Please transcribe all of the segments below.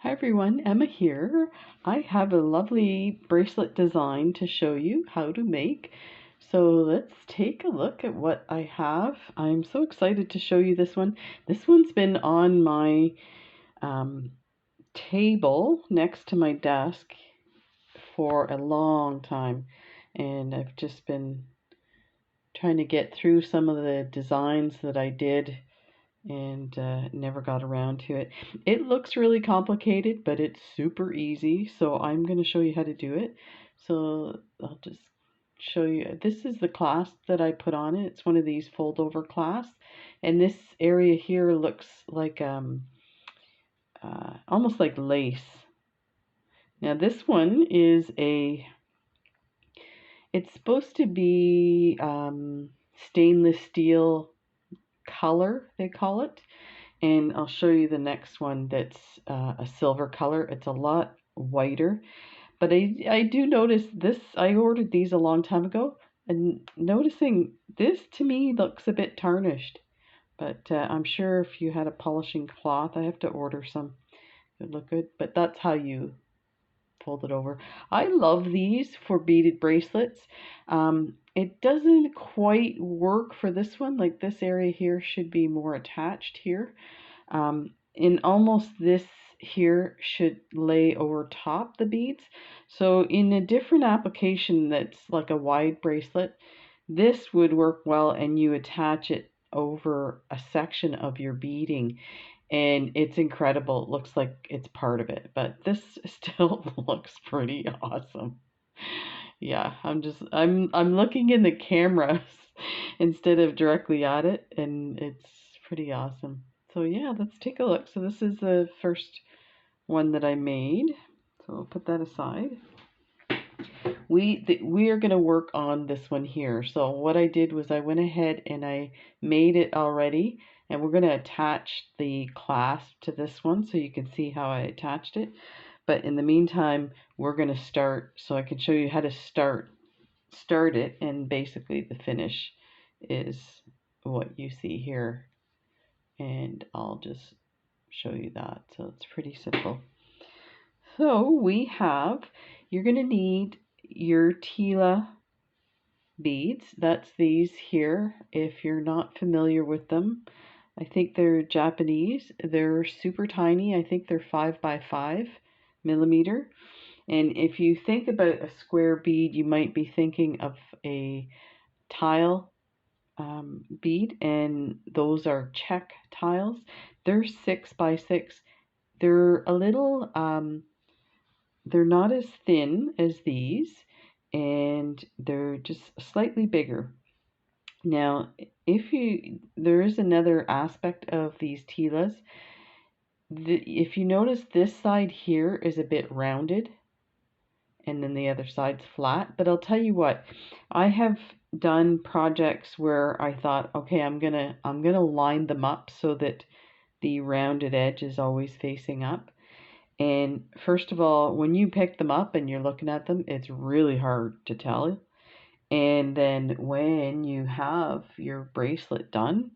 Hi everyone, Emma here. I have a lovely bracelet design to show you how to make. So let's take a look at what I have. I'm so excited to show you this one. This one's been on my table next to my desk for a long time, and I've just been trying to get through some of the designs that I did and never got around to it. It looks really complicated, but it's super easy. So I'm going to show you how to do it. So I'll just show you. This is the clasp that I put on it. It's one of these fold over clasps. And this area here looks like almost like lace. Now this one is it's supposed to be stainless steel color, they call it. And I'll show you the next one that's a silver color. It's a lot whiter, but I do notice this. I ordered these a long time ago, and noticing this to me looks a bit tarnished, but I'm sure if you had a polishing cloth, I have to order some. It would look good, but that's how you fold it over. I love these for beaded bracelets. It doesn't quite work for this one. Like this area here should be more attached here. And almost this here should lay over top the beads. So in a different application that's like a wide bracelet, this would work well, and you attach it over a section of your beading, and it's incredible. It looks like it's part of it, but this still looks pretty awesome. Yeah, I'm looking in the cameras instead of directly at it, and it's pretty awesome. So yeah, let's take a look. So this is the first one that I made. So I'll put that aside. We are going to work on this one here. So what I did was I went ahead and I made it already, and we're going to attach the clasp to this one so you can see how I attached it. But in the meantime, we're going to start so I can show you how to start it, and basically the finish is what you see here, and I'll just show you that. So it's pretty simple. So you're going to need your Tila beads. That's these here. If you're not familiar with them, I think they're Japanese. They're super tiny. I think they're 5 by 5 millimeter. And if you think about a square bead, you might be thinking of a tile bead, and those are check tiles. They're 6 by 6. They're a little, they're not as thin as these, and they're just slightly bigger. Now, there is another aspect of these Tilas. If you notice, this side here is a bit rounded, and then the other side's flat. But I'll tell you what, I have done projects where I thought, okay, I'm gonna line them up so that the rounded edge is always facing up. And first of all, when you pick them up and you're looking at them, it's really hard to tell. And then when you have your bracelet done,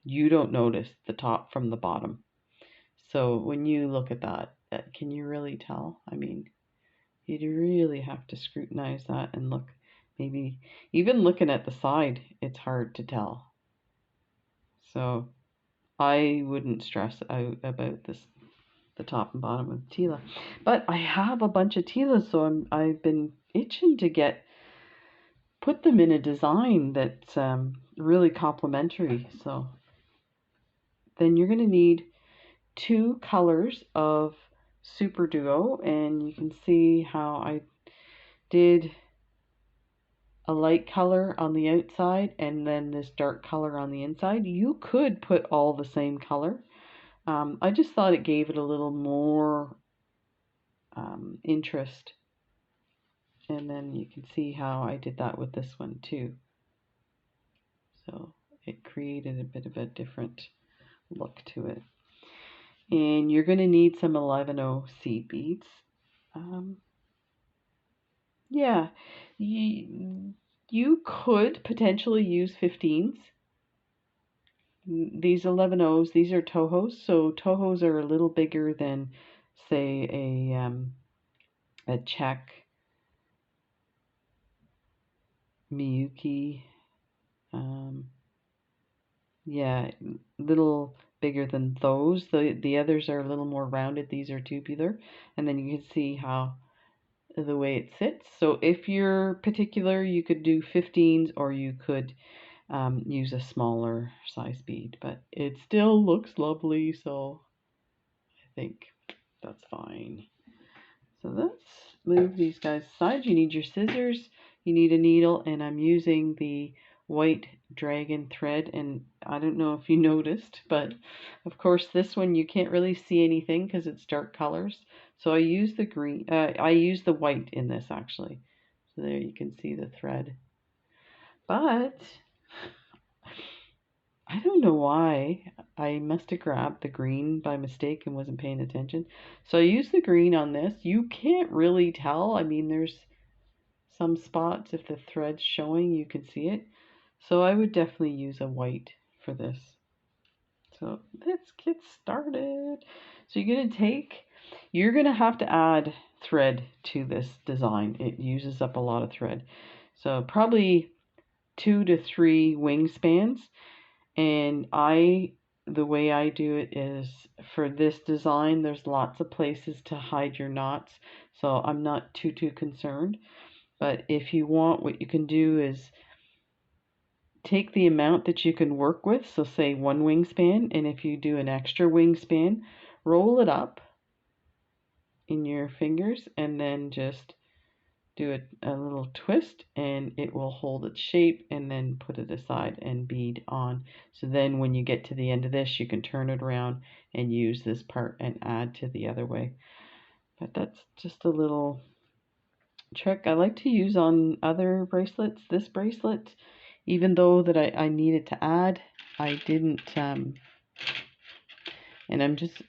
you don't notice the top from the bottom. So when you look at that, can you really tell? I mean, you'd really have to scrutinize that and look. Maybe even looking at the side, it's hard to tell. So I wouldn't stress out about the top and bottom of Tila. But I have a bunch of Tilas, so I've been itching to put them in a design that's really complementary. So then you're going to need 2 colors of Super Duo, and you can see how I did a light color on the outside and then this dark color on the inside. You could put all the same color. I just thought it gave it a little more interest. And then you can see how I did that with this one too. So it created a bit of a different look to it. And you're going to need some 11O seed beads. Yeah, you could potentially use 15s. These 11Os, these are Tohos, so Tohos are a little bigger than say a check Miyuki, yeah, little bigger than those. The others are a little more rounded. These are tubular, and then you can see how the way it sits. So if you're particular, you could do 15s, or you could use a smaller size bead, but it still looks lovely, so I think that's fine. So let's move these guys aside. You need your scissors, you need a needle, and I'm using the white dragon thread, and I don't know if you noticed, but of course this one you can't really see anything because it's dark colors. So I use the green, I use the white in this actually. So there you can see the thread. But I don't know why. I must have grabbed the green by mistake and wasn't paying attention. So I used the green on this. You can't really tell. I mean, there's some spots, if the thread's showing, you can see it. So I would definitely use a white for this. So let's get started. So you're going to have to add thread to this design. It uses up a lot of thread. So probably 2 to 3 wingspans. And the way I do it is, for this design, there's lots of places to hide your knots. So I'm not too concerned. But if you want, what you can do is take the amount that you can work with. So say 1 wingspan, and if you do an extra wingspan, roll it up in your fingers and then just do a little twist, and it will hold its shape, and then put it aside and bead on. So then when you get to the end of this, you can turn it around and use this part and add to the other way. But that's just a little trick I like to use on other bracelets. This bracelet, even though that I needed to add, I didn't, and I'm just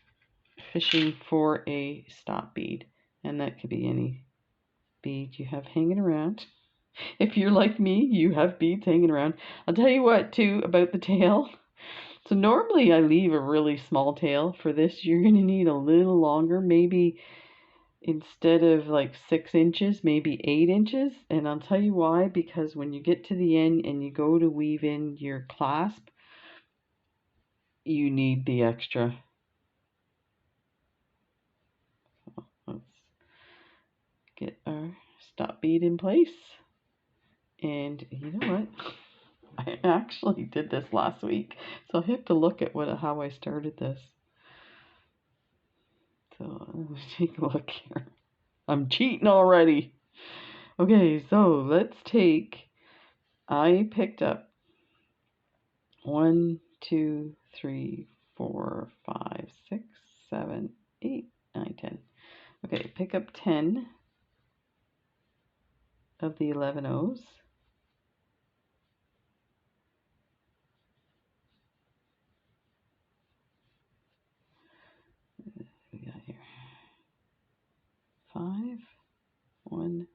fishing for a stop bead, and that could be any bead you have hanging around. If you're like me, you have beads hanging around. I'll tell you what, too, about the tail. So normally I leave a really small tail. For this, you're going to need a little longer, maybe instead of like 6 inches, maybe 8 inches. And I'll tell you why, because when you get to the end and you go to weave in your clasp, you need the extra. Let's get our stop bead in place. And you know what? I actually did this last week, so I have to look at how I started this. So let's take a look here. I'm cheating already. Okay, so let's take, I picked up 1, 2, 3, 4, 5, 6, 7, 8, 9, 10. Okay, pick up 10 of the 11 O's. We got here 5, 1,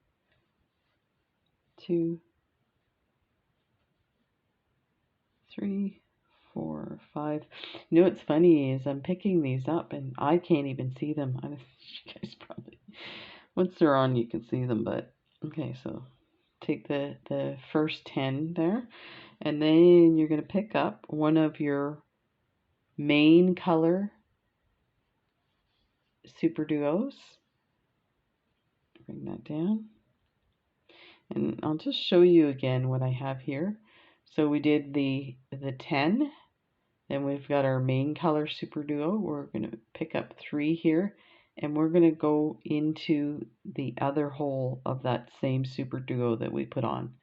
2, 3, 4, 5. You know what's funny is I'm picking these up and I can't even see them. I don't, you guys probably, once they're on you can see them, but okay, so take the first 10 there, and then you're going to pick up one of your main color super duos. Bring that down. And I'll just show you again what I have here. So we did the 10, then we've got our main color super duo. We're going to pick up 3 here, and we're going to go into the other hole of that same super duo that we put on.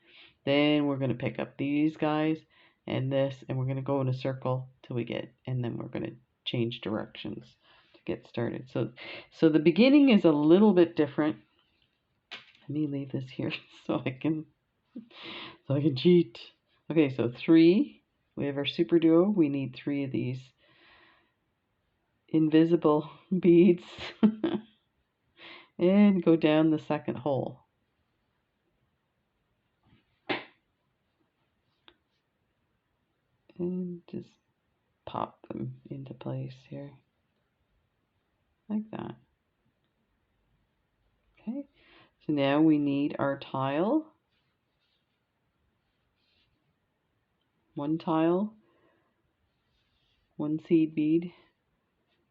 Then we're going to pick up these guys and this, and we're going to go in a circle till we get, and then we're going to change directions to get started. So the beginning is a little bit different. Let me leave this here so I can cheat. Okay, so 3. We have our super duo. We need 3 of these invisible beads and go down the second hole. And just pop them into place here like that. So now we need our tile. One tile, one seed bead.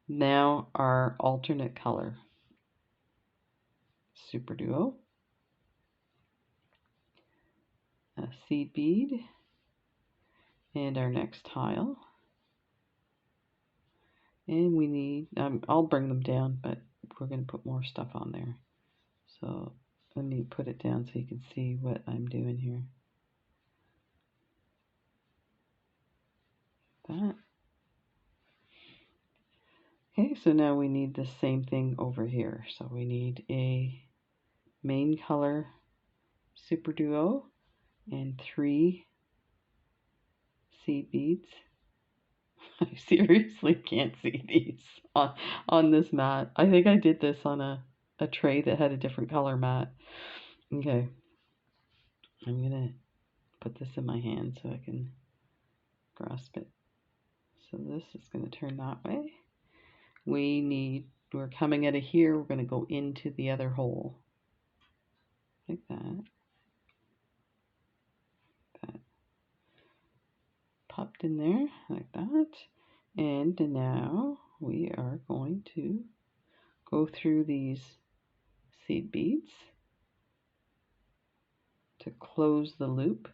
Now our alternate color. Super Duo. A seed bead. And our next tile. And we need, I'll bring them down, but we're going to put more stuff on there. So let me put it down so you can see what I'm doing here. That. Okay, so now we need the same thing over here. So we need a main color Super Duo and 3 seed beads. I seriously can't see these on this mat. I think I did this on a tray that had a different color mat. Okay, I'm gonna put this in my hand so I can grasp it. So this is gonna turn that way. We're coming out of here, we're gonna go into the other hole. Like that. That popped in there, like that. And now we are going to go through these seed beads to close the loop.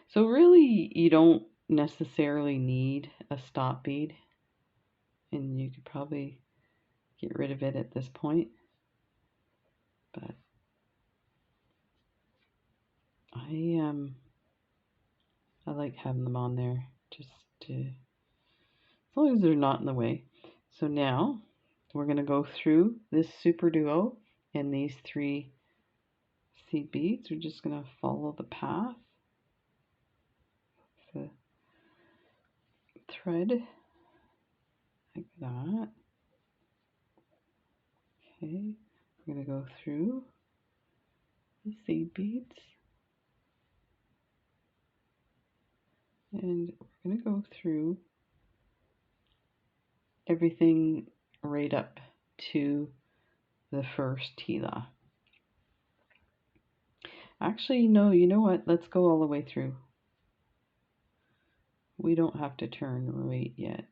So really, you don't necessarily need a stop bead, and you could probably get rid of it at this point. But I like having them on there just to, as long as they're not in the way. So now we're going to go through this Super Duo and these 3 seed beads. We're just going to follow the path, the thread, like that. Okay, we're going to go through the seed beads. And we're going to go through everything right up to the first Tila. Actually, no, you know what? Let's go all the way through. We don't have to turn right yet.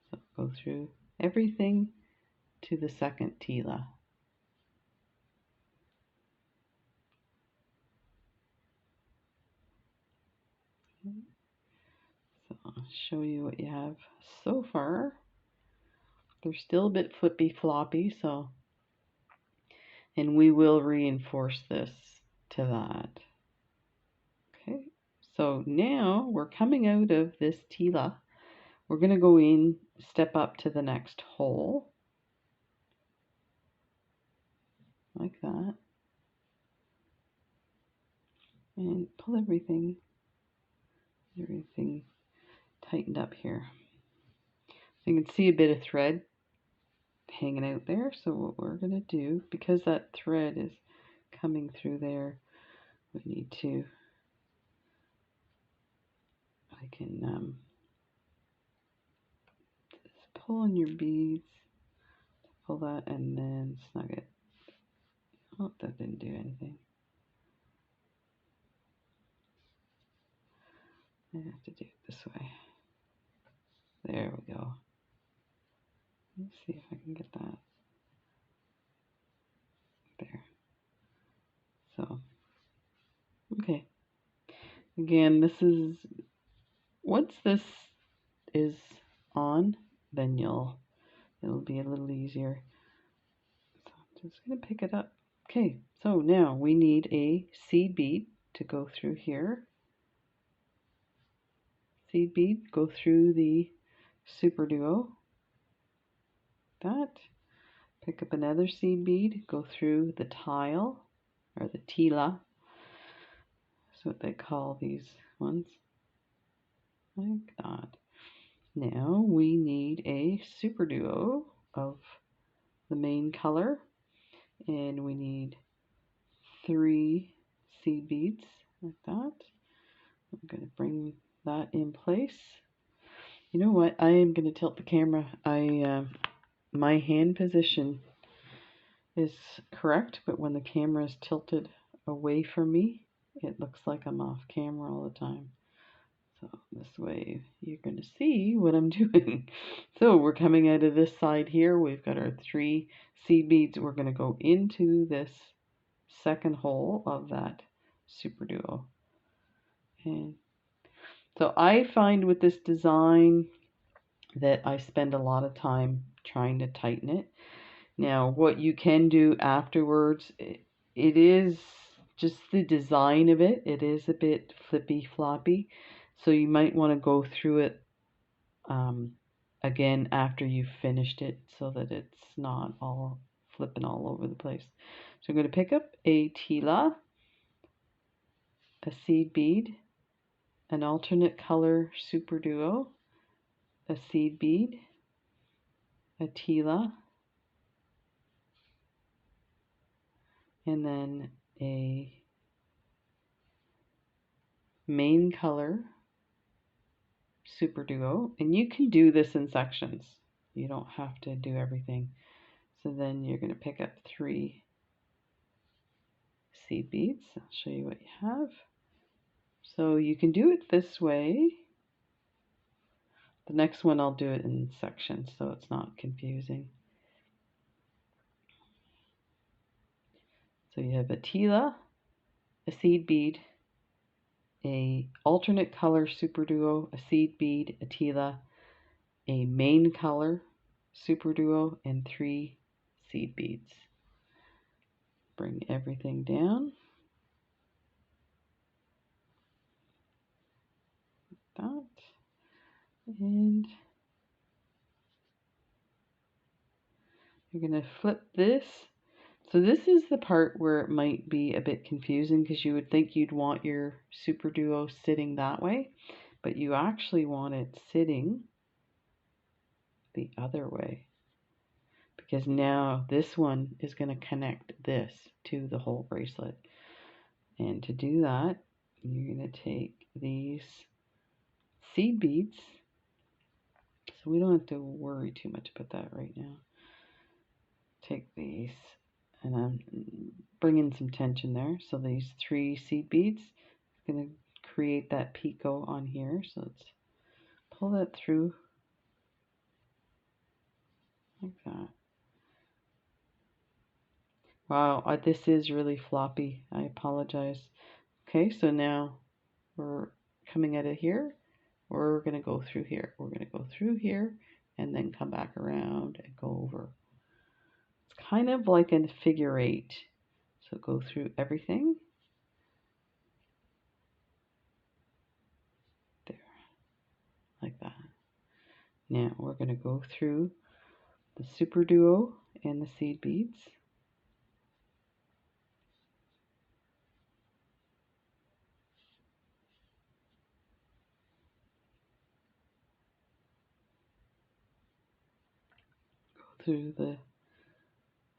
So go through everything to the second Tila. So I'll show you what you have so far. They're still a bit flippy floppy, so, and we will reinforce this to that. Okay, so now we're coming out of this Tila. We're going to go in, step up to the next hole, like that, and pull everything tightened up here. So you can see a bit of thread hanging out there. So what we're going to do, because that thread is coming through there, we need to, I can just pull on your beads, pull that, and then snug it. Oh, that didn't do anything. I have to do it this way. There we go. Let's see if I can get that there. So, okay. Again, this is, once this is on, then it'll be a little easier. So I'm just going to pick it up. Okay, so now we need a seed bead to go through here. Seed bead, go through the Super Duo. That. Pick up another seed bead, go through the tile, or the Tila. That's what they call these ones. Like that. Now we need a Super Duo of the main color, and we need 3 seed beads like that. I'm going to bring that in place. You know what? I am going to tilt the camera. My hand position is correct, but when the camera is tilted away from me, it looks like I'm off camera all the time. So this way you're going to see what I'm doing. So we're coming out of this side here. We've got our 3 seed beads. We're going to go into this second hole of that super duo. And so I find with this design that I spend a lot of time trying to tighten it. Now, what you can do afterwards, it is just the design of it. It is a bit flippy floppy, so you might want to go through it again after you've finished it so that it's not all flipping all over the place. So I'm going to pick up a Tila, a seed bead, an alternate color super duo, a seed bead, a Tila, and then a main color super duo. And you can do this in sections. You don't have to do everything. So then you're going to pick up 3 seed beads. I'll show you what you have. So you can do it this way. The next one I'll do it in sections so it's not confusing. So you have a Tila, a seed bead, a alternate color super duo, a seed bead, a Tila, a main color super duo, and 3 seed beads. Bring everything down. That. And you're going to flip this. So this is the part where it might be a bit confusing because you would think you'd want your super duo sitting that way, but you actually want it sitting the other way because now this one is going to connect this to the whole bracelet. And to do that, you're going to take these seed beads. So we don't have to worry too much about that right now. Take these, and I'm bringing some tension there. So these 3 seed beads, I'm going to create that picot on here. So let's pull that through like that. Wow, this is really floppy. I apologize. Okay, so now we're coming out of here. We're going to go through here. We're going to go through here and then come back around and go over. It's kind of like a figure 8. So go through everything. There, like that. Now we're going to go through the super duo and the seed beads. Go through the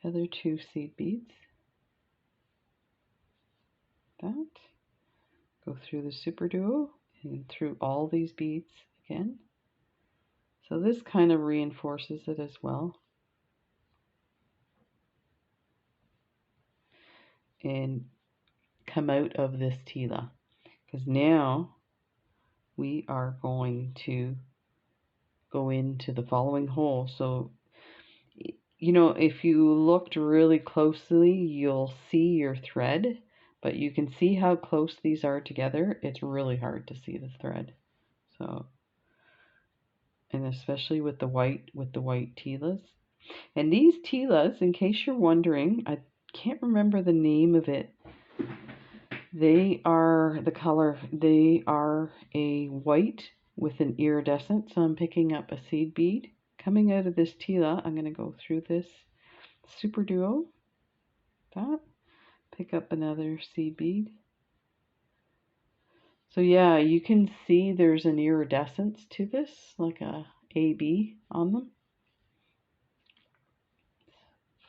other 2 seed beads. That. Go through the super duo and through all these beads again. So this kind of reinforces it as well. And come out of this Tila, because now we are going to go into the following hole. So you know, if you looked really closely, you'll see your thread, but you can see how close these are together. It's really hard to see the thread. So, and especially with the white Tilas. And these Tilas, in case you're wondering, I can't remember the name of it. They are the color, they are a white with an iridescent. So I'm picking up a seed bead. Coming out of this Tila, I'm going to go through this super duo. That. Pick up another seed bead. So yeah, you can see there's an iridescence to this, like a AB on them.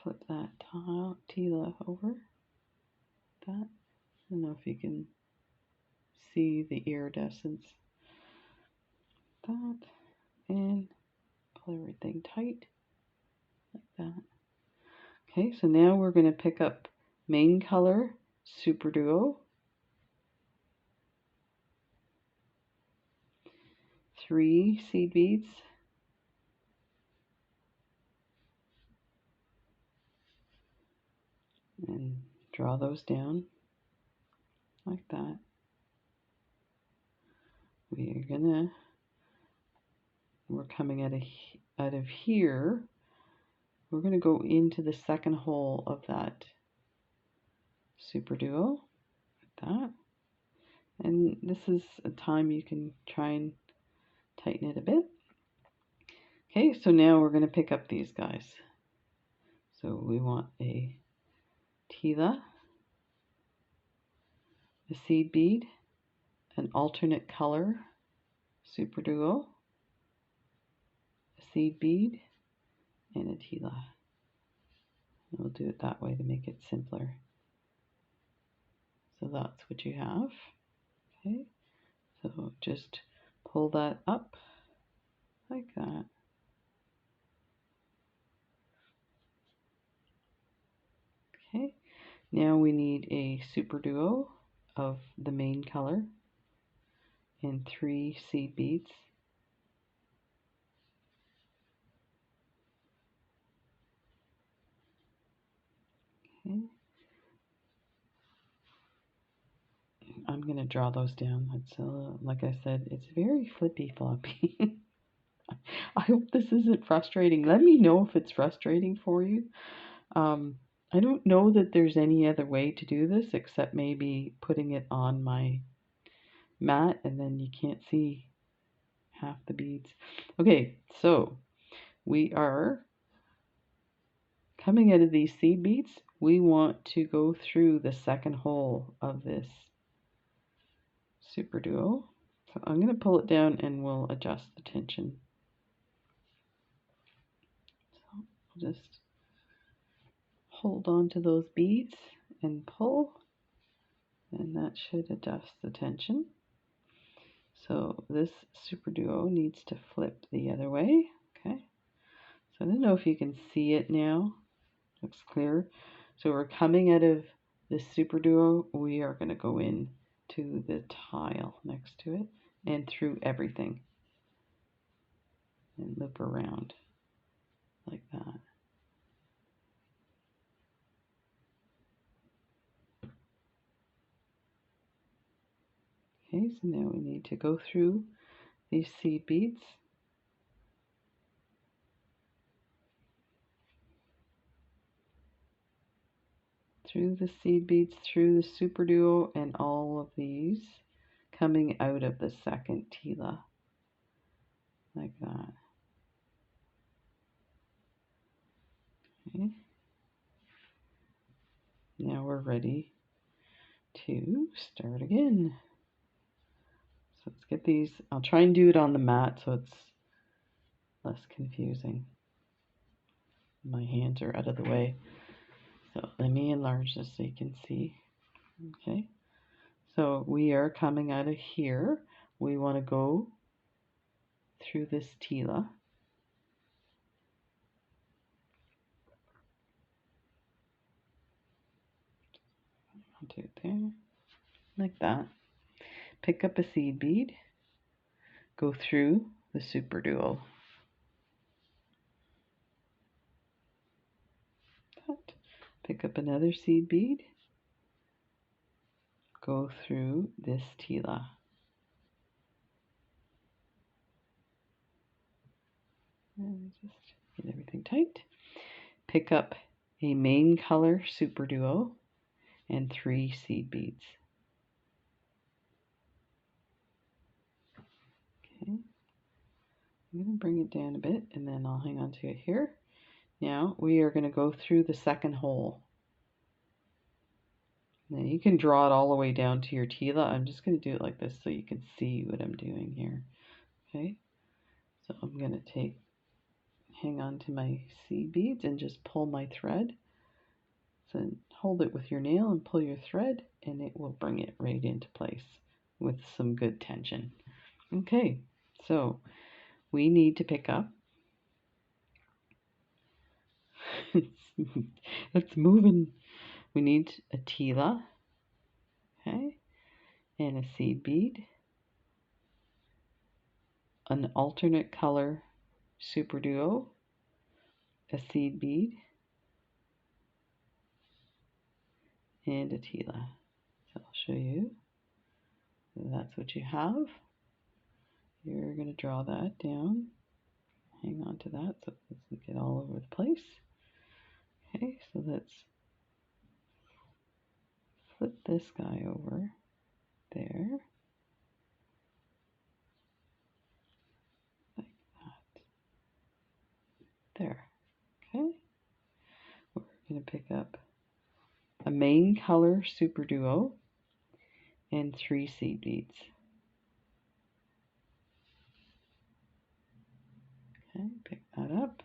Flip that Tila over. That. I don't know if you can see the iridescence. That, and pull everything tight like that. Okay, so now we're going to pick up main color, Super Duo, 3 seed beads, and draw those down like that. We're coming out of here. We're going to go into the second hole of that Super Duo, like that. And this is a time you can try and tighten it a bit. Okay, so now we're going to pick up these guys. So we want a Tila, a seed bead, an alternate color Super Duo, a seed bead, and a Tila. And we'll do it that way to make it simpler. So that's what you have. Okay, so just pull that up like that. Okay, now we need a Super Duo of the main color and 3 seed beads. Okay. I'm going to draw those down. It's like I said, it's very flippy floppy. I hope this isn't frustrating. Let me know if it's frustrating for you. I don't know that there's any other way to do this except maybe putting it on my mat and then you can't see half the beads. Okay, so we are coming out of these seed beads. We want to go through the second hole of this Super Duo. So I'm going to pull it down and we'll adjust the tension. So I'll just hold on to those beads and pull, and that should adjust the tension. So this Super Duo needs to flip the other way. Okay, so I don't know if you can see it now. Looks clear. So we're coming out of this Super Duo. We are going to go in to the tile next to it and through everything and loop around like that. Okay, so now we need to go through these seed beads. Through the seed beads, through the Super Duo, and all of these coming out of the second Tila, like that. Okay. Now we're ready to start again. So let's get these. I'll try and do it on the mat so it's less confusing. My hands are out of the way. So let me enlarge this so you can see. Okay. So we are coming out of here. We want to go through this Tila. I'll do it there, like that. Pick up a seed bead. Go through the Super Duo. Pick up another seed bead. Go through this Tila. And just get everything tight. Pick up a main color Super Duo and 3 seed beads. Okay, I'm going to bring it down a bit and then I'll hang on to it here. Now we are going to go through the second hole. Now you can draw it all the way down to your Tila. I'm just going to do it like this so you can see what I'm doing here. Okay, so I'm going to hang on to my seed beads and just pull my thread. So hold it with your nail and pull your thread and it will bring it right into place with some good tension. Okay, so we need to pick up. It's moving. We need a Tila, okay, and a seed bead, an alternate color super duo, a seed bead, and a Tila. So I'll show you. That's what you have. You're going to draw that down. Hang on to that so it doesn't get all over the place. Okay, so let's flip this guy over there, like that. There. Okay. We're going to pick up a main color super duo and 3 seed beads. Okay, pick that up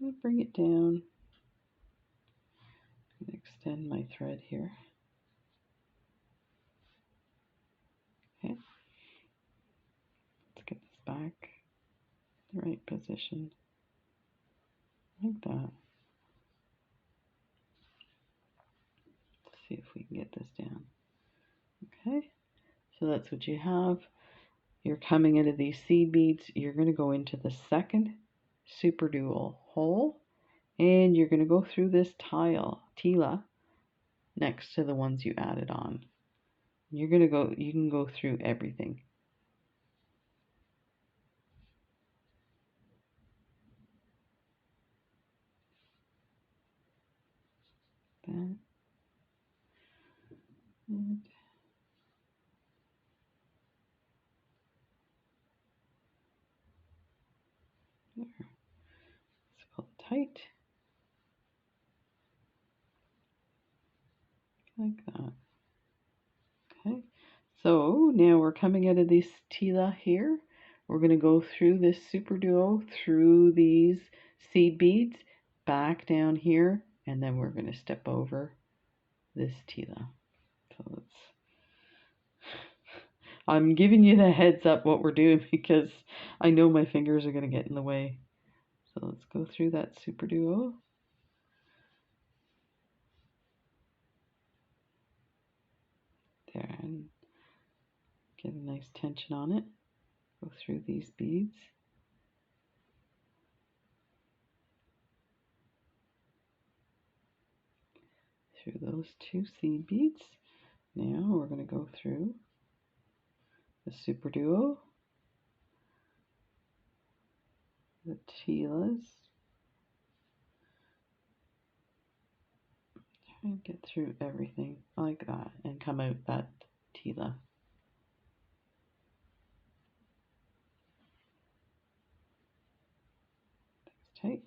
and bring it down. I'm going to extend my thread here. Okay, let's get this back in the right position, like that. Let's see if we can get this down. Okay, so that's what you have. You're coming into these seed beads. You're going to go into the second super duo hole, and you're going to go through this Tila, next to the ones you added on. You're going to go, you can go through everything. That. And there. Let's pull it tight. Like that. Okay. So now we're coming out of this Tila here. We're going to go through this super duo, through these seed beads, back down here, and then we're going to step over this Tila. So let's, I'm giving you the heads up what we're doing because I know my fingers are going to get in the way. So let's go through that super duo. There, and get a nice tension on it. Go through these beads. Through those 2 seed beads. Now we're going to go through the super duo, the Tilas, try and get through everything like that and come out that Tila. That's tight.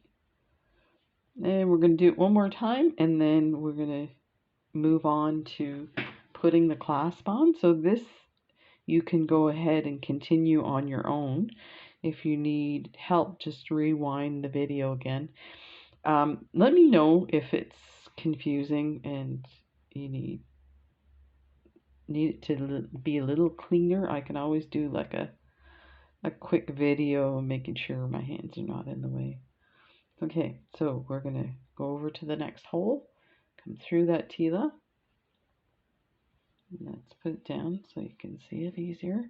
And we're going to do it one more time, and then we're going to move on to putting the clasp on. So this, you can go ahead and continue on your own. If you need help, just rewind the video again. Let me know if it's confusing and you need it to be a little cleaner. I can always do like a quick video making sure my hands are not in the way. Okay, so we're going to go over to the next hole, come through that Tila. Let's put it down so you can see it easier.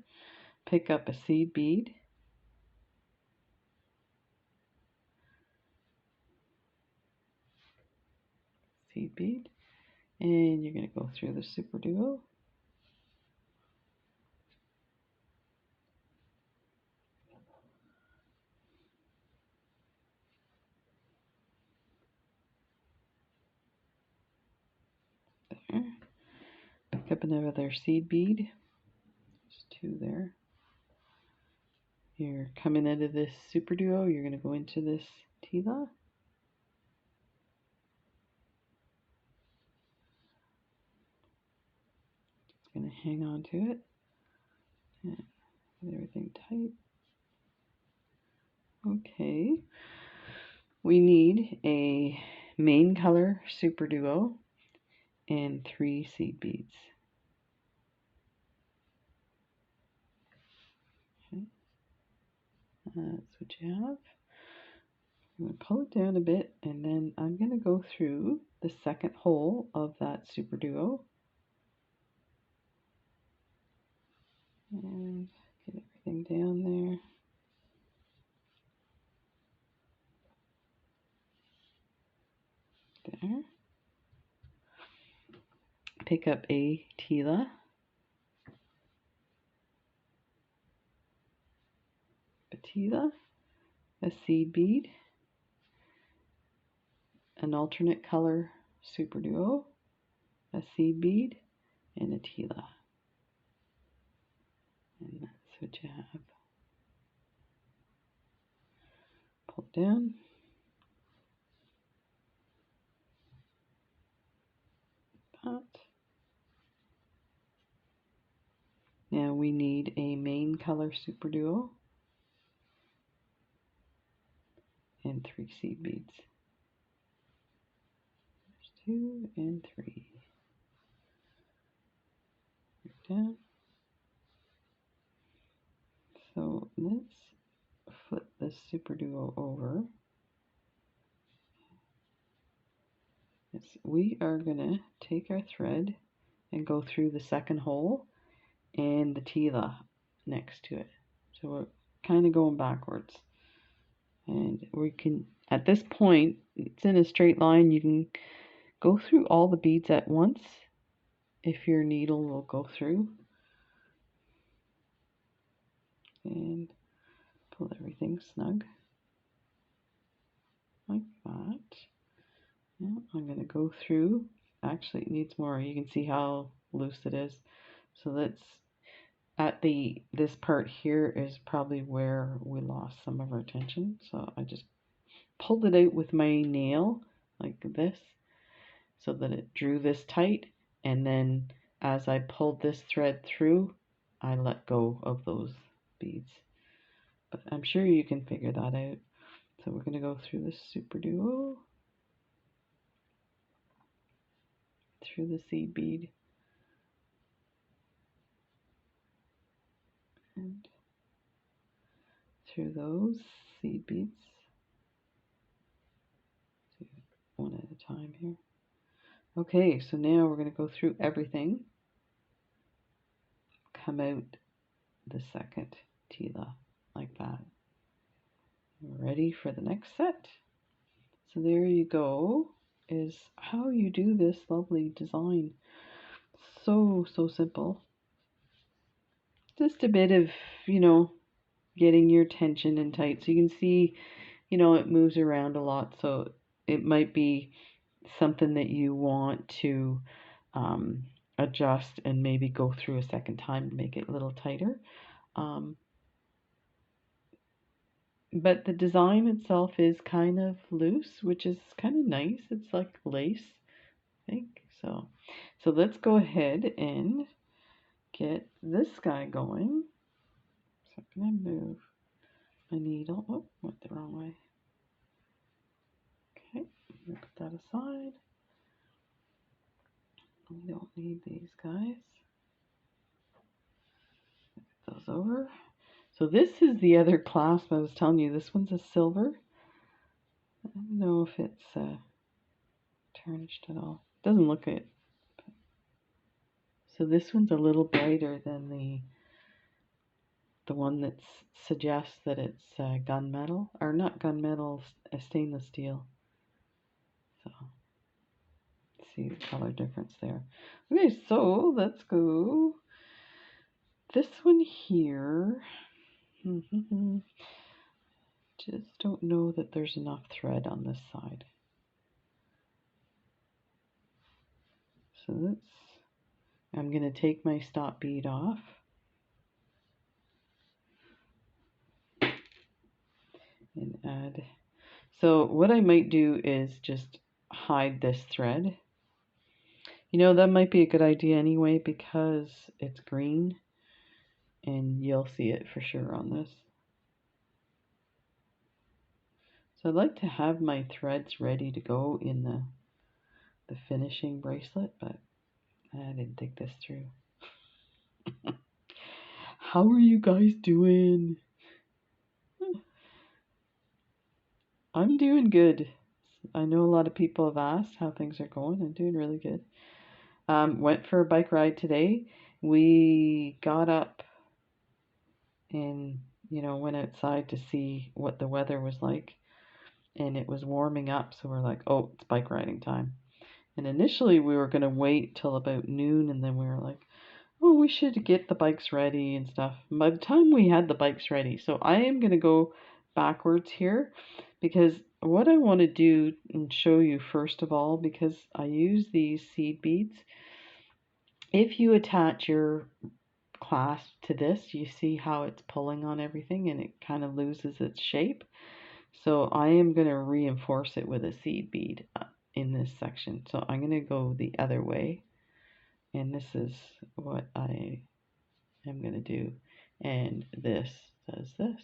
Pick up a seed bead. Seed bead. And you're going to go through the super duo. There. Pick up another seed bead. There's 2 there. You're coming into this super duo. You're going to go into this Tila. Just going to hang on to it. And get everything tight. Okay. We need a main color super duo and 3 seed beads. That's what you have. I'm going to pull it down a bit, and then I'm going to go through the second hole of that super duo and get everything down there. There. Pick up a Tila, a seed bead, an alternate color super duo, a seed bead, and a Tila. And that's what you have. Pull it down. That. Now we need a main color super duo and 3 seed beads. There's 2 and 3. Down. So let's flip this super duo over. We are going to take our thread and go through the second hole and the Tila next to it. So we're kind of going backwards. And we can, at this point, it's in a straight line. You can go through all the beads at once if your needle will go through. And pull everything snug like that. Now I'm going to go through. Actually, it needs more. You can see how loose it is. So that's at this part here is probably where we lost some of our tension. So I just pulled it out with my nail like this so that it drew this tight, and then as I pulled this thread through, I let go of those beads. But I'm sure you can figure that out. So we're going to go through this super duo, through the seed bead, and through those seed beads. One at a time here. Okay, so now we're going to go through everything, come out the second Tila like that. Ready for the next set. So there you go, is how you do this lovely design. So simple. Just a bit of, getting your tension in tight. So you can see, it moves around a lot. So it might be something that you want to adjust and maybe go through a second time to make it a little tighter. But the design itself is kind of loose, which is kind of nice. It's like lace, I think. So let's go ahead and get this guy going. So I'm going to move my needle. Oh, went the wrong way. Okay, put that aside. We don't need these guys. Get those over. So this is the other clasp I was telling you. This one's a silver. I don't know if it's tarnished at all. Doesn't look it. So this one's a little brighter than the one that suggests that it's gunmetal, or not gunmetal, stainless steel. So see the color difference there. Okay, so let's go. This one here. Just don't know that there's enough thread on this side. So I'm going to take my stop bead off. And add. So what I might do is just hide this thread. That might be a good idea anyway because it's green and you'll see it for sure on this. So I'd like to have my threads ready to go in the finishing bracelet, but I didn't think this through. How are you guys doing? I'm doing good. I know a lot of people have asked how things are going. I'm doing really good. Went for a bike ride today. We got up and, went outside to see what the weather was like. And it was warming up, so we're like, oh, it's bike riding time. And initially we were going to wait till about noon, and then we were like, oh, we should get the bikes ready and stuff. By the time we had the bikes ready, so I am going to go backwards here because what I want to do and show you first of all, because I use these seed beads, if you attach your clasp to this, you see how it's pulling on everything and it kind of loses its shape. So I am going to reinforce it with a seed bead in this section. So I'm going to go the other way, and this is what I am going to do. And this does this.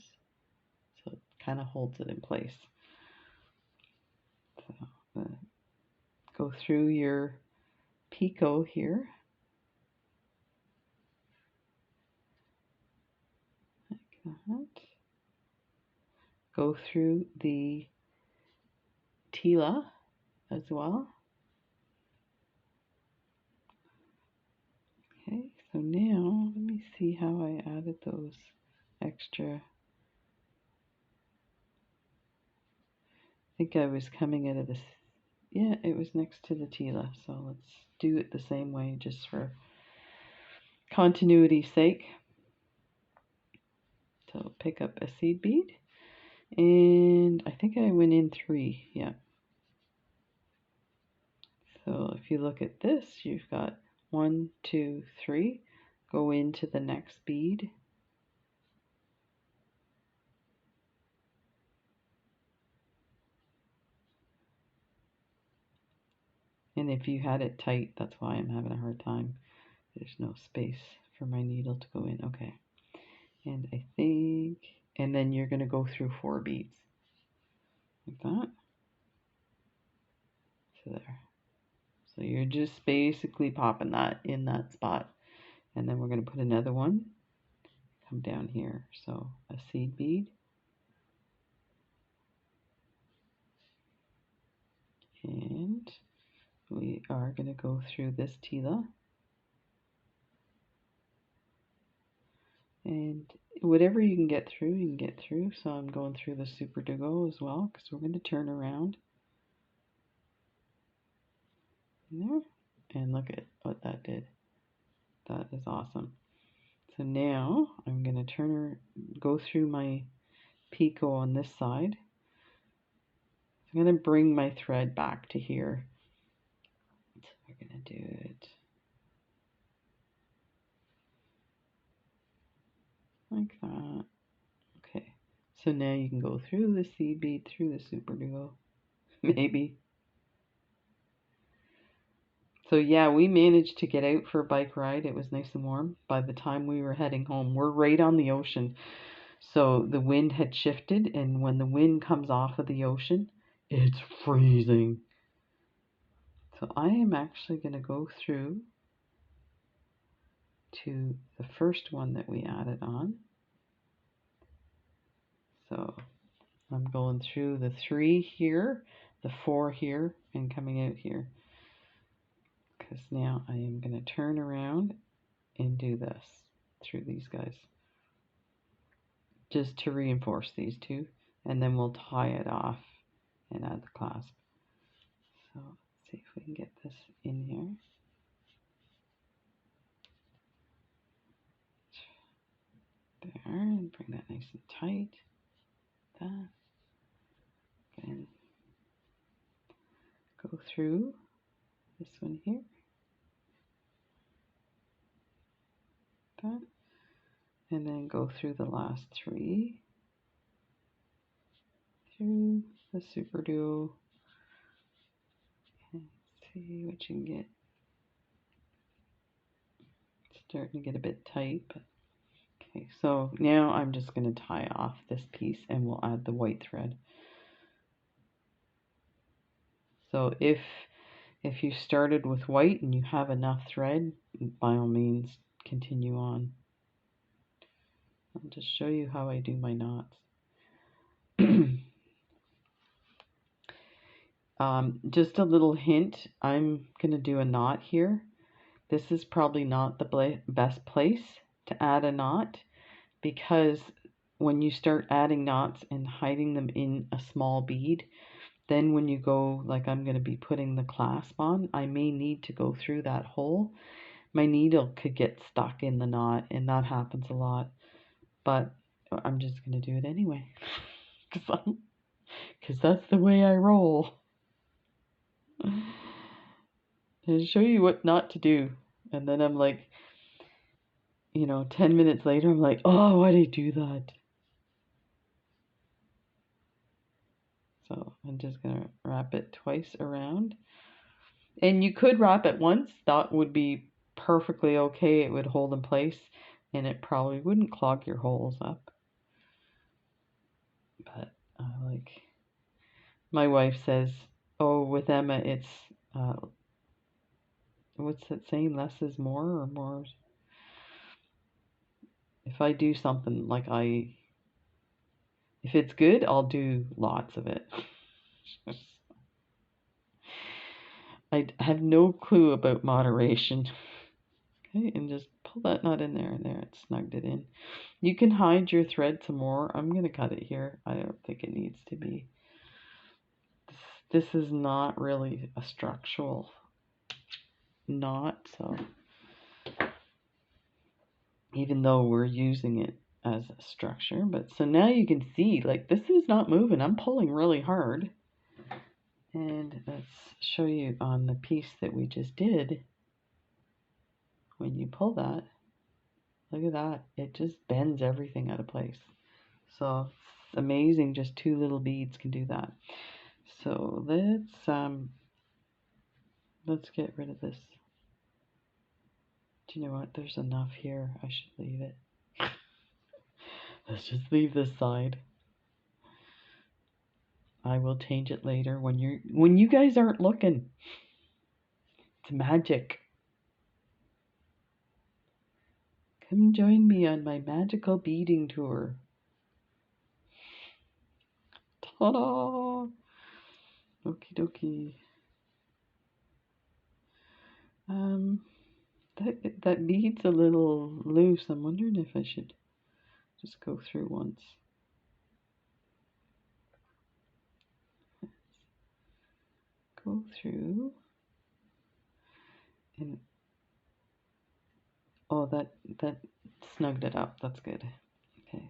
So it kind of holds it in place. So go through your picot here. Like that. Go through the Tila as well. Okay, so now let me see how I added those extra. I think I was coming out of this. Yeah, it was next to the Tila, so let's do it the same way just for continuity's sake. So pick up a seed bead, and I think I went in 3, yeah. So if you look at this, you've got 1, 2, 3. Go into the next bead. And if you had it tight, that's why I'm having a hard time. There's no space for my needle to go in. Okay. And I think, and then you're going to go through 4 beads. Like that. So there. So you're just basically popping that in that spot. And then we're going to put another one. Come down here. So a seed bead. And we are going to go through this Tila. And whatever you can get through, you can get through. So I'm going through the Super Dugo as well, because we're going to turn around. There. And look at what that did. That is awesome. So now I'm going to go through my picot on this side. I'm going to bring my thread back to here. So we're going to do it like that. Okay. So now you can go through the seed bead, through the Super Duo. Maybe. So yeah, we managed to get out for a bike ride. It was nice and warm. By the time we were heading home, we're right on the ocean. So the wind had shifted, and when the wind comes off of the ocean, it's freezing. So I am actually going to go through to the first one that we added on. So I'm going through the 3 here, the 4 here, and coming out here. Because now I am going to turn around and do this through these guys. Just to reinforce these 2. And then we'll tie it off and add the clasp. So let's see if we can get this in here. There, and bring that nice and tight. That. And go through this one here. That. And then go through the last 3. Through the Super Duo. And see what you can get. It's starting to get a bit tight, but okay, so now I'm just going to tie off this piece and we'll add the white thread. So if you started with white and you have enough thread, by all means continue on. I'll just show you how I do my knots. Just a little hint, I'm going to do a knot here. This is probably not the best place to add a knot, because when you start adding knots and hiding them in a small bead, then when you go, like I'm going to be putting the clasp on, I may need to go through that hole. My needle could get stuck in the knot, and that happens a lot. But I'm just going to do it anyway, because that's the way I roll. And show you what not to do. And then I'm like, 10 minutes later, I'm like, oh, why did I do that? So I'm just going to wrap it twice around. And you could wrap it once. That would be perfectly okay. It would hold in place, and it probably wouldn't clog your holes up. But my wife says, oh, with Emma, it's, what's that saying? Less is more, or more. If I do something if it's good, I'll do lots of it. I have no clue about moderation. Okay, and just pull that knot in there, and there, it snugged it in. You can hide your thread some more. I'm going to cut it here. I don't think it needs to be. This is not really a structural knot, so even though we're using it as a structure. But so now you can see, like, this is not moving. I'm pulling really hard. And let's show you on the piece that we just did. When you pull that, look at that. It just bends everything out of place. So it's amazing, just 2 little beads can do that. So let's get rid of this. Do you know what? There's enough here. I should leave it. Let's just leave this side. I will change it later when you guys aren't looking. It's magic. Come join me on my magical beading tour. Ta-da! Okie dokie. That bead's a little loose. I'm wondering if I should just go through once. Go through. And oh, that snugged it up. That's good. Okay.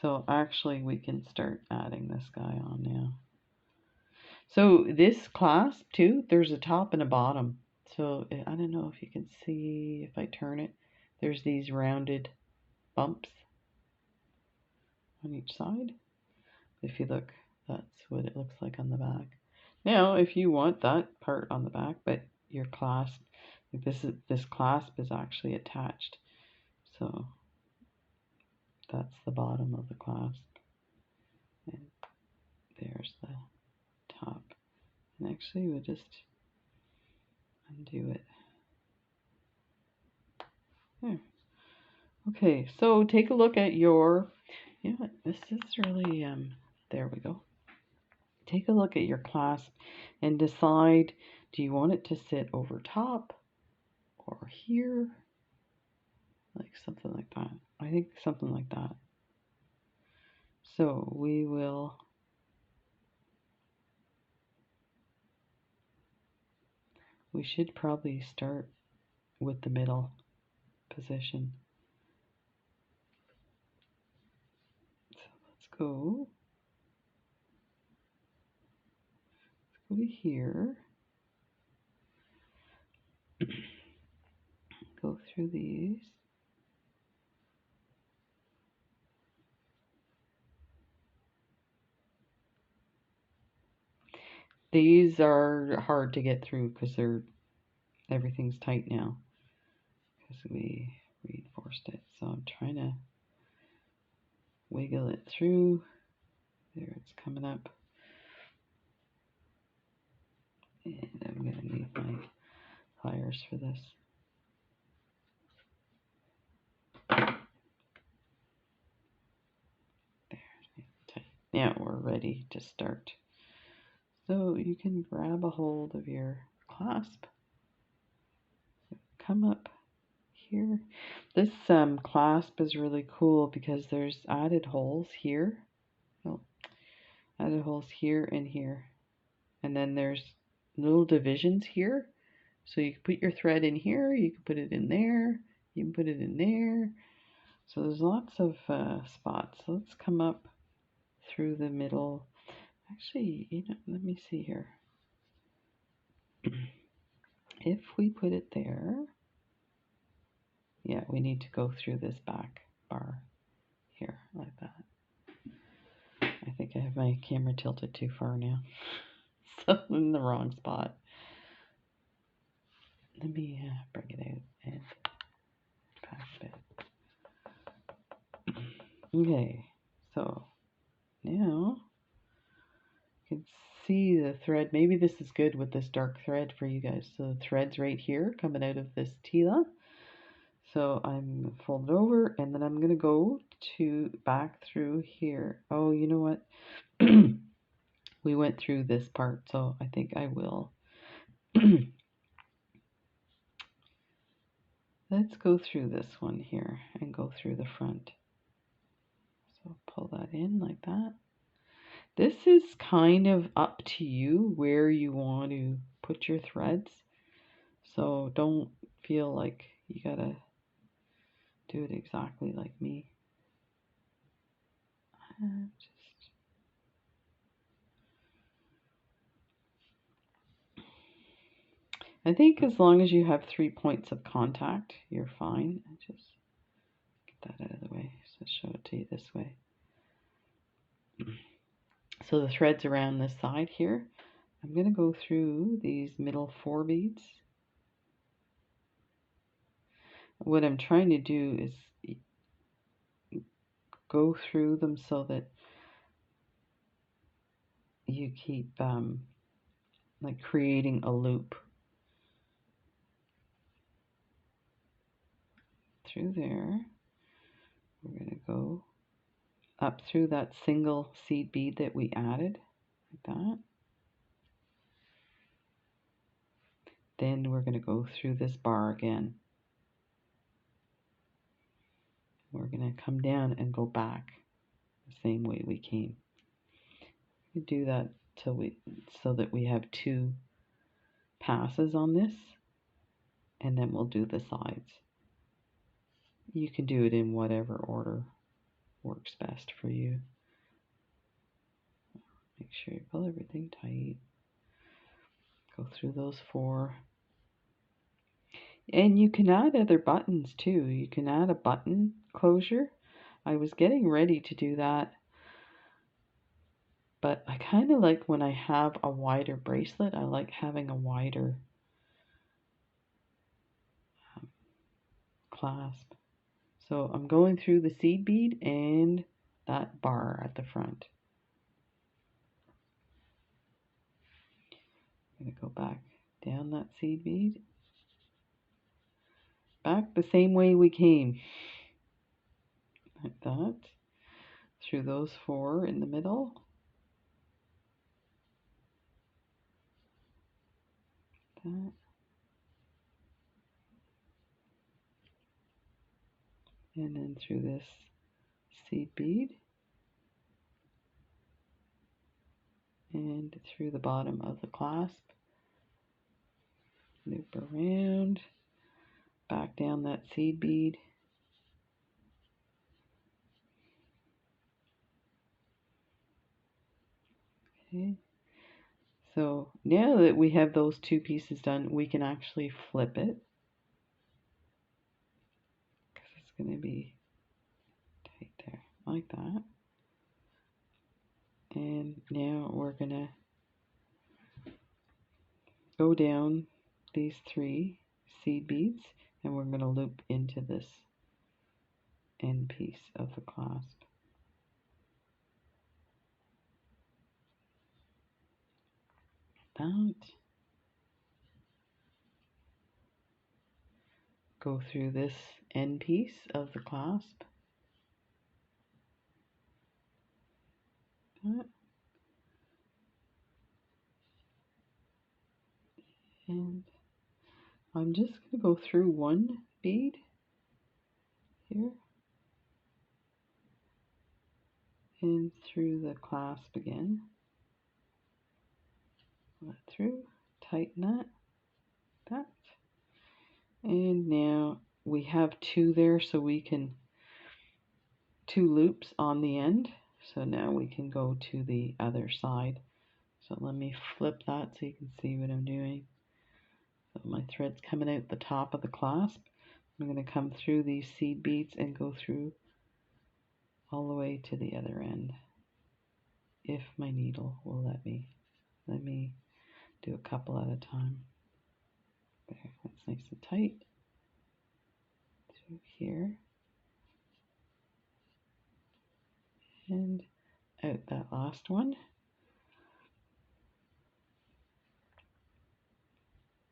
So actually we can start adding this guy on now. So this clasp too, there's a top and a bottom. So I don't know if you can see, if I turn it, there's these rounded bumps on each side. If you look, that's what it looks like on the back. Now, if you want that part on the back, but your clasp, like this clasp is actually attached. So that's the bottom of the clasp. And there's the top. And actually we'll just undo it. There. Okay, so take a look at your, this is really, there we go. Take a look at your clasp and decide, do you want it to sit over top or here? Like something like that. I think something like that. So we should probably start with the middle position. So let's go to here. Go through these. These are hard to get through because everything's tight now because we reinforced it. So I'm trying to wiggle it through. There, it's coming up. And I'm going to need my pliers for this. There, tight. Now we're ready to start So you can grab a hold of your clasp, come up here. This clasp is really cool because there's added holes here. Oh, added holes here and here. And then there's little divisions here. So you can put your thread in here, you can put it in there, you can put it in there. So there's lots of spots. So let's come up through the middle. Actually, let me see here. If we put it there, yeah, we need to go through this back bar here, like that. I think I have my camera tilted too far now. So I'm in the wrong spot. Let me bring it out and back a bit. Okay, so now you can see the thread. Maybe this is good with this dark thread for you guys. So the thread's right here coming out of this Tila. So I'm fold it over and then I'm going to go to back through here. Oh, you know what? We went through this part, so I think I will. Let's go through this one here and go through the front. So pull that in like that. This is kind of up to you where you want to put your threads. So don't feel like you gotta do it exactly like me. I think as long as you have 3 points of contact, you're fine. I just get that out of the way. So show it to you this way. So the threads around this side here, I'm going to go through these middle 4 beads. What I'm trying to do is go through them so that you keep like creating a loop through there. We're going to go up through that single seed bead that we added, like that. Then we're going to go through this bar again. We're going to come down and go back the same way we came. We do that so that we have 2 passes on this, and then we'll do the sides. You can do it in whatever order works best for you. Make sure you pull everything tight. Go through those 4. And you can add other buttons too. You can add a button closure. I was getting ready to do that, but I kind of like when I have a wider bracelet, I like having a wider clasp. So I'm going through the seed bead and that bar at the front. I'm going to go back down that seed bead. Back the same way we came. Like that. Through those 4 in the middle. That. And then through this seed bead. And through the bottom of the clasp. Loop around. Back down that seed bead. Okay. So now that we have those 2 pieces done, we can actually flip it. Because it's going to be tight there, like that. And now we're going to go down these 3 seed beads and we're going to loop into this end piece of the clasp. That. Go through this end piece of the clasp. That. And I'm just going to go through one bead here and through the clasp again. Let through, tighten that. And now we have two there, so we can, two loops on the end. So now we can go to the other side. So let me flip that so you can see what I'm doing. So my thread's coming out the top of the clasp. I'm going to come through these seed beads and go through all the way to the other end, if my needle will let me. Let me do a couple at a time. There, that's nice and tight. Through here. And out that last one.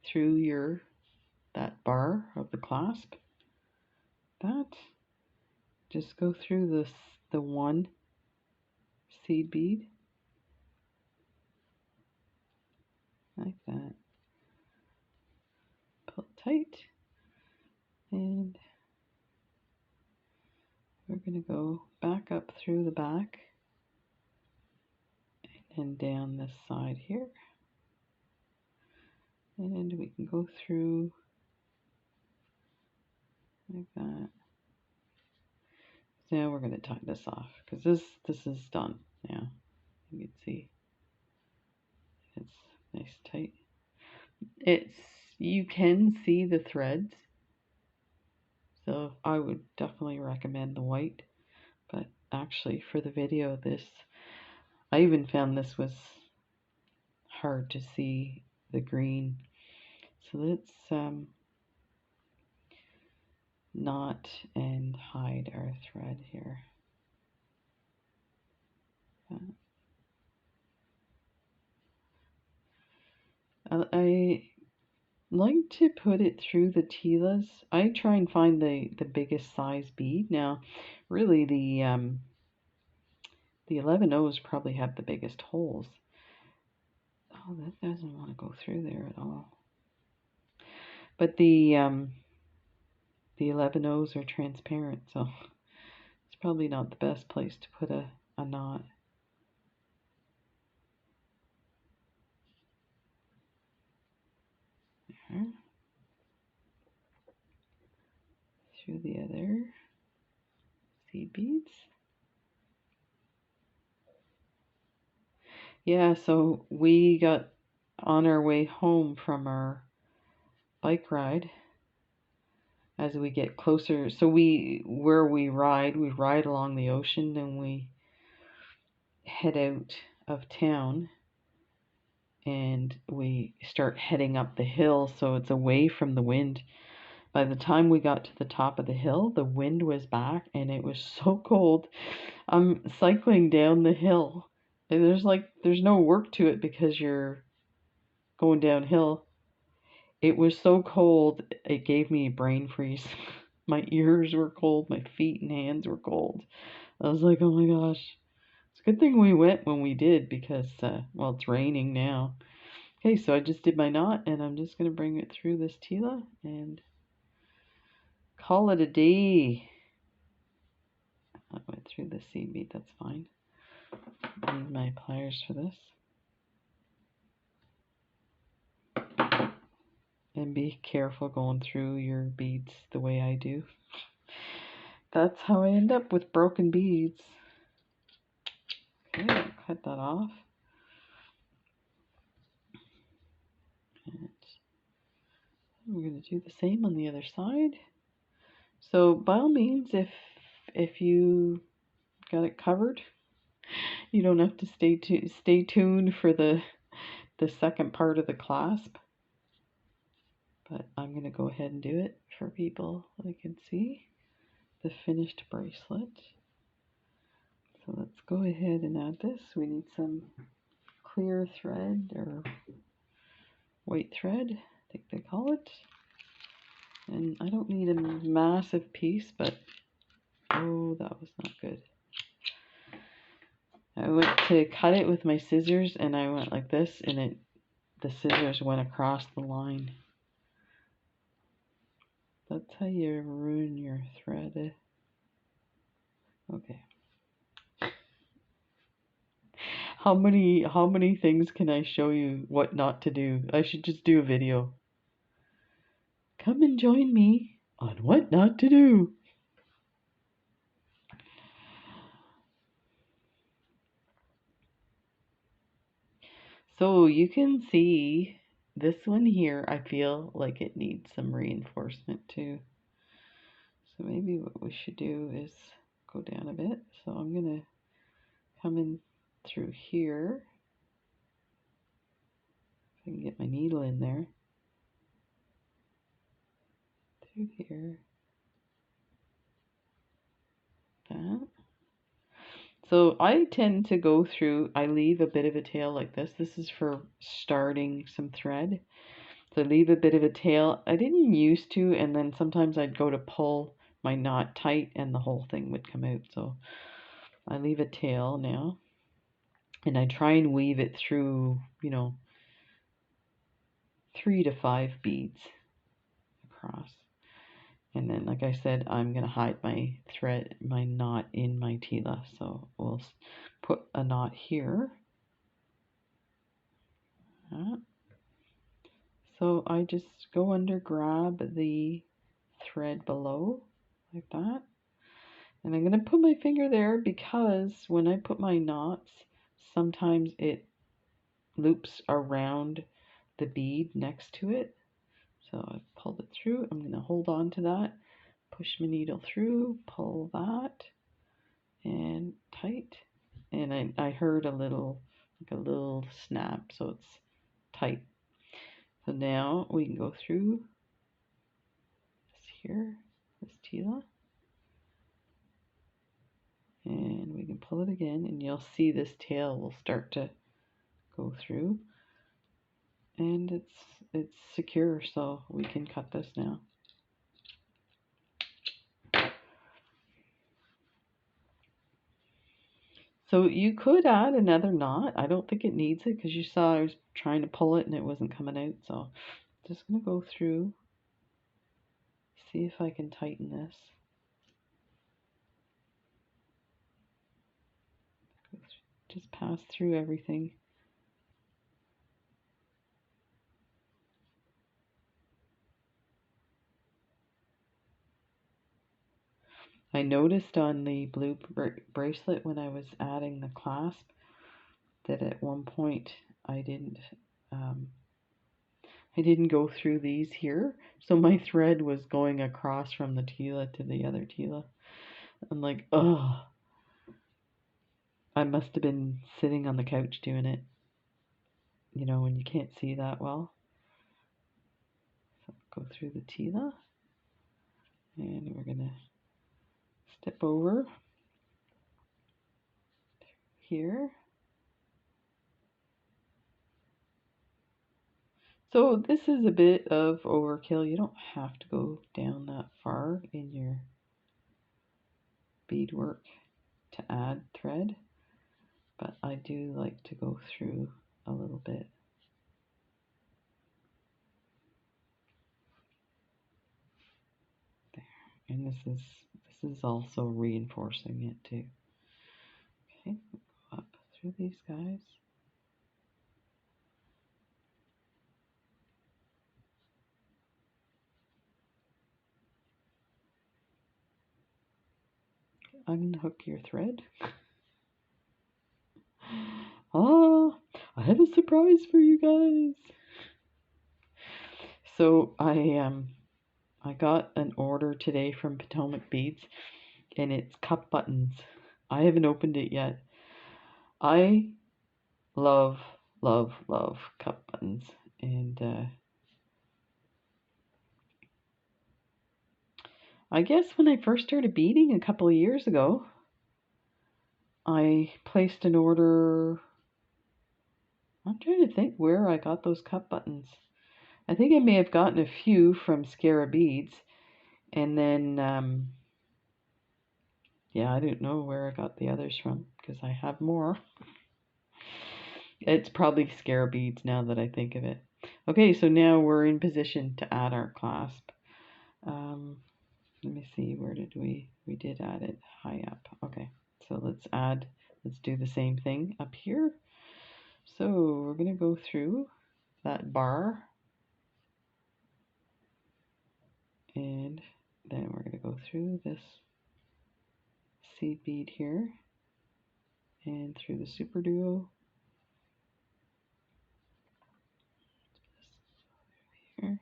Through that bar of the clasp. That. Just go through the one seed bead. Like that. Pull tight. And we're going to go back up through the back and down this side here. And we can go through like that. So now we're going to tie this off because this is done now. You can see it's nice tight. You can see the threads, so I would definitely recommend the white. But actually, for the video, I even found this was hard to see the green. So let's knot and hide our thread here. I like to put it through the Tilas. I try and find the biggest size bead. Now, really the 11Os probably have the biggest holes. Oh, that doesn't want to go through there at all. But the 11Os are transparent, so it's probably not the best place to put a knot. There. Through the other seed beads. Yeah, so we got on our way home from our bike ride. As we get closer, so where we ride along the ocean, and we head out of town and we start heading up the hill, so it's away from the wind. By the time we got to the top of the hill, the wind was back and it was so cold. I'm cycling down the hill and there's no work to it because you're going downhill. It was so cold, it gave me a brain freeze. My ears were cold, my feet and hands were cold. I was like, oh my gosh. It's a good thing we went when we did because, well, it's raining now. Okay, so I just did my knot and I'm just going to bring it through this Tila and call it a day. I went through the seed bead, that's fine. I need my pliers for this. And be careful going through your beads the way I do. That's how I end up with broken beads. Okay, I'll cut that off. And we're going to do the same on the other side. So by all means, if you got it covered, you don't have to stay tuned for the second part of the clasp. But I'm going to go ahead and do it for people that can see the finished bracelet. So let's go ahead and add this. We need some clear thread or white thread, I think they call it. And I don't need a massive piece, but oh, that was not good. I went to cut it with my scissors and I went like this and it the scissors went across the line. That's how you ruin your thread. Okay. How many things can I show you what not to do? I should just do a video. Come and join me on what not to do. So you can see this one here, I feel like it needs some reinforcement too. So maybe what we should do is go down a bit. So I'm going to come in through here. If I can get my needle in there. Through here. That. So I tend to go through, I leave a bit of a tail like this. This is for starting some thread. So I leave a bit of a tail. I didn't used to, and then sometimes I'd go to pull my knot tight and the whole thing would come out. So I leave a tail now. And I try and weave it through, 3 to 5 beads across. And then, like I said, I'm going to hide my thread, my knot in my Tila. So we'll put a knot here. So I just go under, grab the thread below, like that. And I'm going to put my finger there because when I put my knots, sometimes it loops around the bead next to it. So I pulled it through. I'm going to hold on to that, push my needle through, pull that, and tight. And I heard a little snap, so it's tight. So now we can go through this here, this Tila, and we can pull it again, and you'll see this tail will start to go through, and it's secure, so we can cut this now. So you could add another knot. I don't think it needs it because you saw I was trying to pull it and it wasn't coming out. So I'm just going to go through, see if I can tighten this. Just pass through everything. I noticed on the blue bracelet when I was adding the clasp that at one point I didn't go through these here, so my thread was going across from the Tila to the other Tila. I'm like, oh, I must have been sitting on the couch doing it, when you can't see that well. So go through the Tila, and we're gonna step over here. So this is a bit of overkill. You don't have to go down that far in your beadwork to add thread, but I do like to go through a little bit. There. And this is also reinforcing it too. Okay, go up through these guys. Unhook your thread. Oh, I have a surprise for you guys. So I got an order today from Potomac Beads, and it's cup buttons. I haven't opened it yet. I love, love, love cup buttons, and I guess when I first started beading a couple of years ago, I placed an order. I'm trying to think where I got those cup buttons. I think I may have gotten a few from Scara Beads, and then yeah, I don't know where I got the others from because I have more. It's probably scare beads now that I think of it. Okay, so now we're in position to add our clasp. Let me see, where did we did add it high up. Okay, so let's do the same thing up here. So we're going to go through that bar, and then we're going to go through this seed bead here and through the super duo here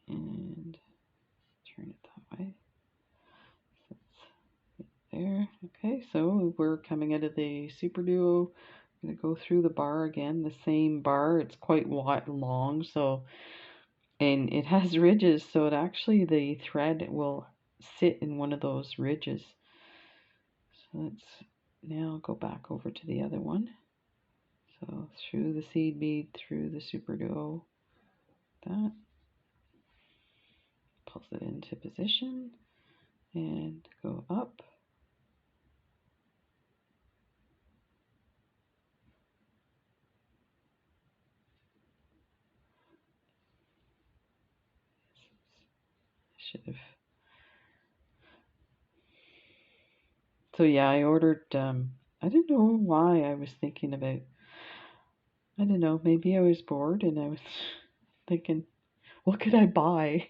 and turn it that way. So it's there. Okay, so we're coming out of the super duo. I'm going to go through the bar again, the same bar. It's quite wide, long, so, and it has ridges, so it actually, the thread will sit in one of those ridges. So let's now go back over to the other one. So through the seed bead, through the super duo, that pulls it into position and go up. Should have. So yeah, I ordered. I don't know why I was thinking about. I don't know. Maybe I was bored and I was thinking, what could I buy?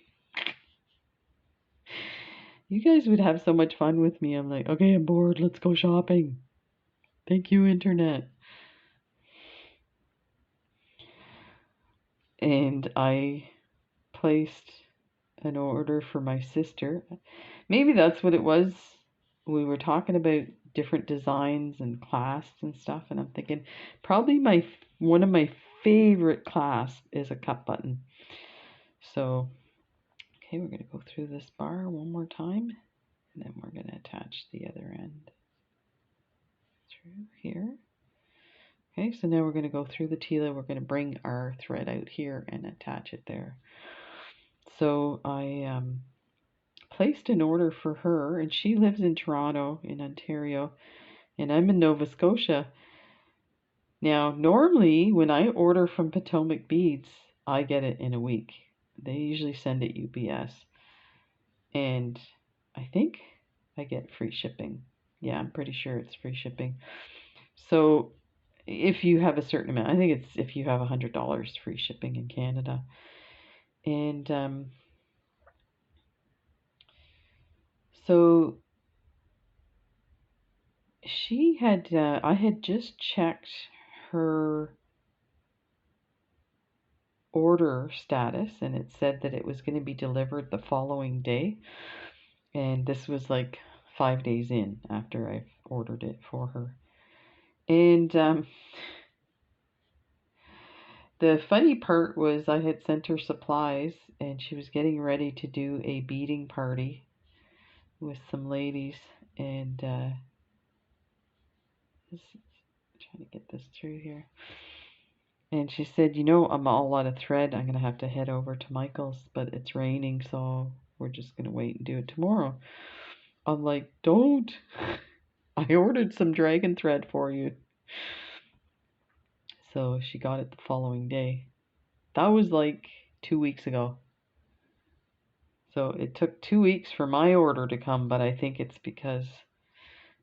You guys would have so much fun with me. I'm like, okay, I'm bored. Let's go shopping. Thank you, internet. And I placed an order for my sister. Maybe that's what it was. We were talking about different designs and clasps and stuff, and I'm thinking probably one of my favorite clasps is a cup button. So, okay, we're going to go through this bar one more time, and then we're going to attach the other end through here. Okay, so now we're going to go through the Tila. We're going to bring our thread out here and attach it there. So I placed an order for her, and she lives in Toronto, in Ontario, and I'm in Nova Scotia. Now, normally when I order from Potomac Beads, I get it in a week. They usually send it UPS, and I think I get free shipping. Yeah, I'm pretty sure it's free shipping. So if you have a certain amount, I think it's if you have $100 free shipping in Canada. And so she had, I had just checked her order status, and it said that it was going to be delivered the following day. And this was like 5 days in after I've ordered it for her. And the funny part was I had sent her supplies, and she was getting ready to do a beading party with some ladies, and trying to get this through here. And she said, you know, I'm all out of thread. I'm going to have to head over to Michael's, but it's raining, so we're just going to wait and do it tomorrow. I'm like, don't. I ordered some dragon thread for you. So she got it the following day. That was like 2 weeks ago. So it took 2 weeks for my order to come, but I think it's because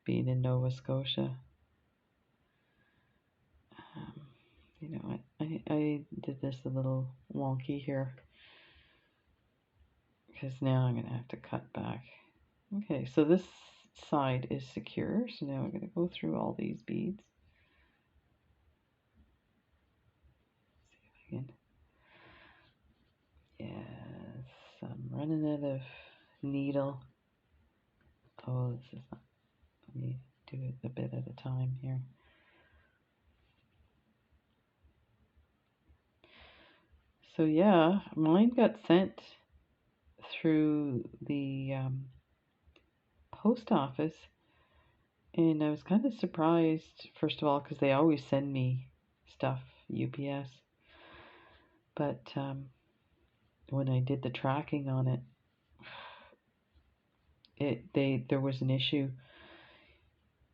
being in Nova Scotia. You know, I did this a little wonky here, because now I'm going to have to cut back. Okay, so this side is secure, so now I'm going to go through all these beads. See if I can. Yes, I'm running out of needle. Oh, this is not. Let me do it a bit at a time here. So yeah, mine got sent through the post office, and I was kind of surprised, first of all, because they always send me stuff UPS, but when I did the tracking on it, there was an issue.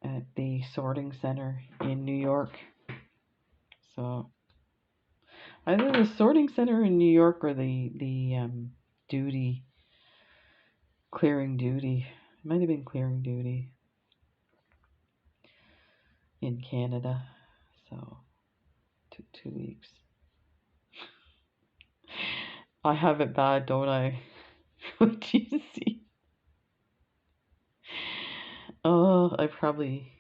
at the sorting center in New York. So either the sorting center in New York or the duty clearing duty. It might have been clearing duty in Canada. So took 2 weeks. I have it bad, don't I? What do you see? Oh, I probably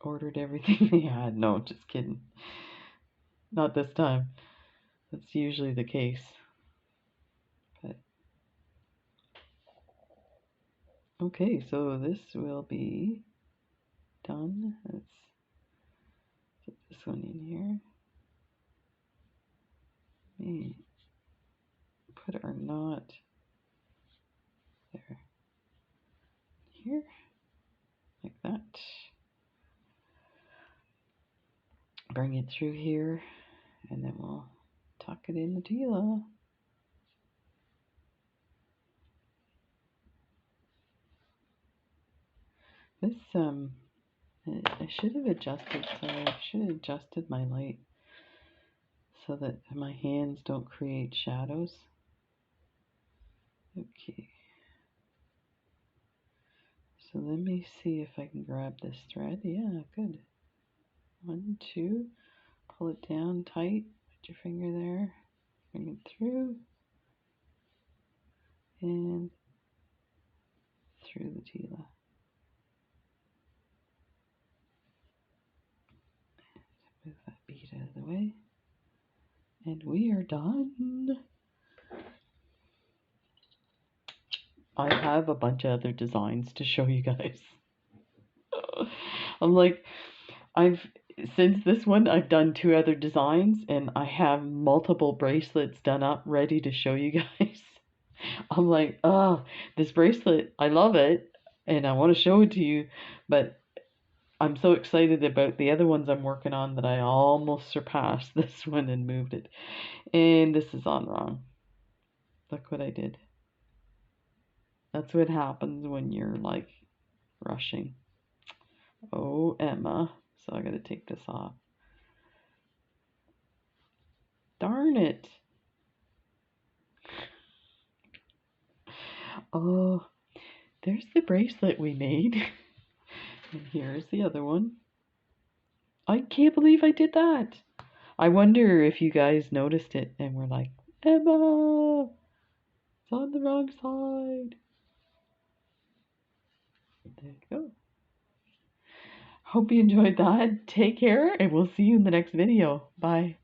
ordered everything they had. No, just kidding. Not this time. That's usually the case. But okay, so this will be done. Let's put this one in here. Maybe put our knot there. Here. Like that. Bring it through here, and then we'll tuck it in the Tila. This, I should have adjusted, sorry, I should have adjusted my light so that my hands don't create shadows. Okay. So let me see if I can grab this thread. Yeah, good. 1, 2, pull it down tight, put your finger there, bring it through, and through the Tila. Move that bead out of the way. And we are done. I have a bunch of other designs to show you guys. I'm like, since this one, I've done 2 other designs, and I have multiple bracelets done up ready to show you guys. I'm like, oh, this bracelet, I love it, and I want to show it to you, but I'm so excited about the other ones I'm working on that I almost surpassed this one and moved it. And this is on wrong. Look what I did. That's what happens when you're like rushing. Oh, Emma. So I gotta take this off. Darn it. Oh, there's the bracelet we made. And here's the other one. I can't believe I did that. I wonder if you guys noticed it and were like, Emma, it's on the wrong side. There you go. Hope you enjoyed that. Take care, and we'll see you in the next video. Bye.